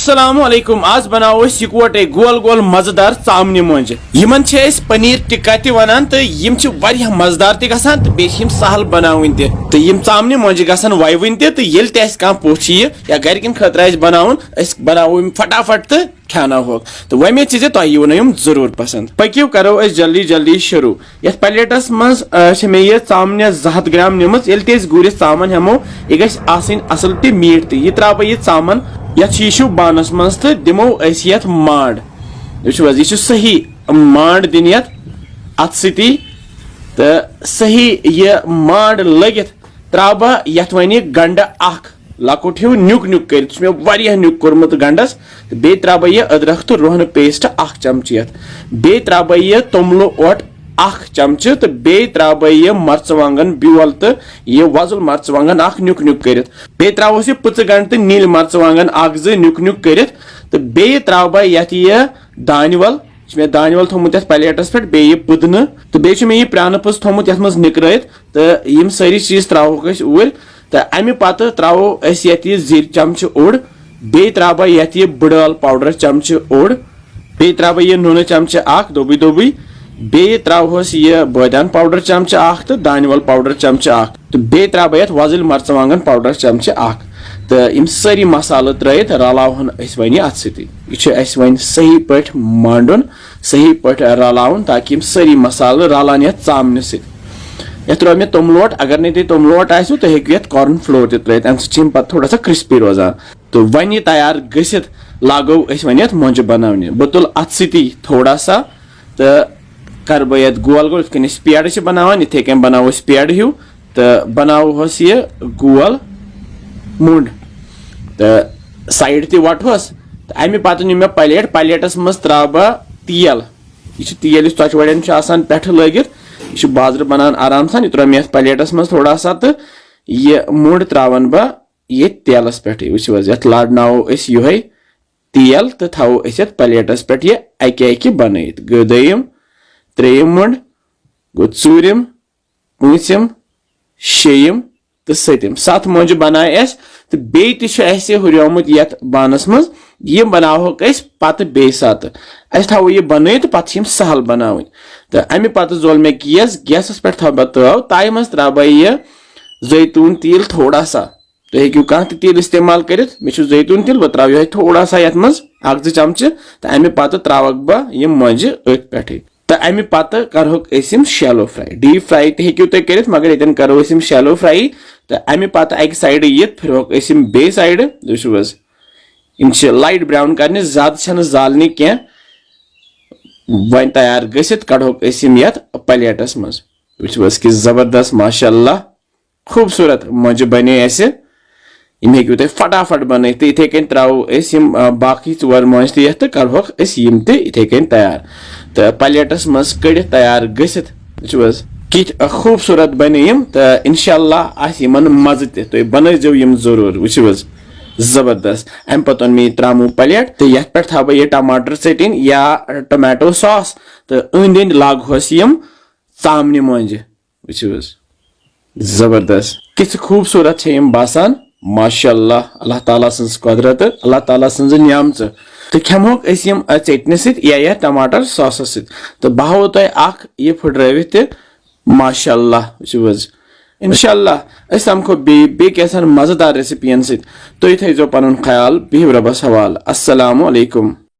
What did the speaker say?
अस्सलामुअलैकुम। आज बनाओ इकवटे गोल गोल मजेदार चामने मोंज। यमन छे अस पनीर टिक्का ते वनान तो यम छ वारिया मजेदार ते गसान तो बेश यम सहल बनावन ते तो यम चामने मोंज गसान वायवन ते तो येल ते अस कां पोछ या गरकिन खतर अस बनावन अस बनाओ यम फटाफट तो खाना हो तो वमे चीज तो यन यम जरूर पसंद। पक्यू करो अस जल्दी जल्दी शुरू। ये प्लेटस मज मे ये चामने 200 ग्राम निमत येल ते अस गुरिस चामन हमो ये गस आसिन असल ते मीट ते ये त्राव ये चामन यह बानस मज तो दिमो ये माड यह सही माड दिन अत सती तो सही यह माड लगित त्राव यथ वन गंड अख लकुट हिव नुक नुक कर मे नुक कोर्मुत गंडस बे त्राव यह अदरक तो रोहन पेस्ट 1 चमच यथ बे त्राव यह तोमलो ओट 1 चमच तो बे त्राव यह मर्चवांगन ब्योल तो यह वजुल मर्चवांगन 1 नुक नुक कर बे त्राव यह पुच गंड तो नील मर्चवांगन 1-2 नुक नुक कर तो बे त्राव यथ यह दानवल मे दानवल थोमुत प्लेटस पे बे पुदन तो बे मे प्रान पुज थोमुत यथ मज निकरत तो यम सारी चीज त्राव ऊर तो अमे पत त्रावो अस ये जीर चमच ओड़ बे त्राव ये बड़ाल पाउडर चमच ओड़ बे त्राव यह नून चमच 1 दोबी दोबी बे त्रावस यह बदान पाउडर चमच 1 तो दानवल पाउडर चमच 1 तो बे त्राव यथ वजिल मर्चवांगन पाउडर चमच 1 तो यम सारी मसाल त्रत रलावन वन अत सती यह वन सही पे मांडन सही पे रलावन ताकि यम सारी मसाल रलान ये चामने सत त्रो मे तोमलोट अगर नहीं तोमलोट आसो तो हेकु ये कॉर्न फ्लोर त्रेत अम सम पे थोड़ा सा क्रिस्पी रोजान तो वन यह तैयार गसित लागो वन मोंज बनाने बह तुल अत सती थोड़ा सा तो कर बह ये गोल गोल इथ पेड़ बनावान इथे कन बनाओ पेड़ हिव तो बनाओस यह गोल मुंड तो साइड ते वटोस तो अमे पत नी मे प्लेटस मज त्राव तेल यह तेल त्वच वड़न पे लगित यह बाजार बनान आराम सान यह त्रो मे प्लेटस मज थोड़ा सा तो यह मुंड त्रावन बह ये तेलस पे वो लाडनाओ ये तेल तो थो प्लेटस पे यह अके बनत गो दोम त्रेयम मुंड गो चूरिम पूंचम शेयम तो सतम 7 मोंज बनाए तो बे हुरियोमुत यथ बानस मज यह बनाओ पत बे सात थो यह बन पे सहल बनाव तो अमे पत जोल मे गैसस पे थो तव ताई मज त्राव यह जैतून तेल थोड़ा सा तो हेकू कह तेल इस्तेमाल कर मे जैतून तेल बह त्राव थोड़ा सा ये मज 1-2 चमच तो अमे पत त्रावक बह यह मोंज अथ पे तो अमे पत करोक शैलो फ्राई डीप फ्राई तो हेकू तुम कर मगर ये करो शैलो फ्राई तो अमे पत अक साइड ये फिरोक बे साइड इन लाइट ब्राउन करने ज्यादा जालने क्या वन तैयार गसित कड़ोक ये प्लेटस मज वो कि जबरदस्त माशाअल्लाह खूबसूरत मोंज बने यम हेकू तुम फटाफट बन तो इथे कन त्रावो बाकी 4 मोंज तो करोक यम इथे कन तैयार तो प्लेटस मज कड़ तैयार गसित कित खूबसूरत बने यम तो इंशाअल्लाह आमन मज तुम बनजो यम जरूर वो जबरदस्त अम पे मे त्रामो प्लेट तो ये पे थो यह टमाटर चटन या टमाटो सॉस तो अंद लागोस यम चामने मोंज वो जबरदस्त कित खूबसूरत यम बासान माशाअल्लाह अल्लाह ताला सन्स कुदरत अल्लाह ताला सन्स नियामत तो खेमोक यम चटने सत या टमाटर सॉस सत तो बहो तुम यह फुट्रवित माशाअल्लाह वो इंशाअल्लाह समखो बे कैसन मजेदार रेसिपियन सत तुम थो पन ख्याल बिहिव रबस हवाल अस्सलामु अलैकुम।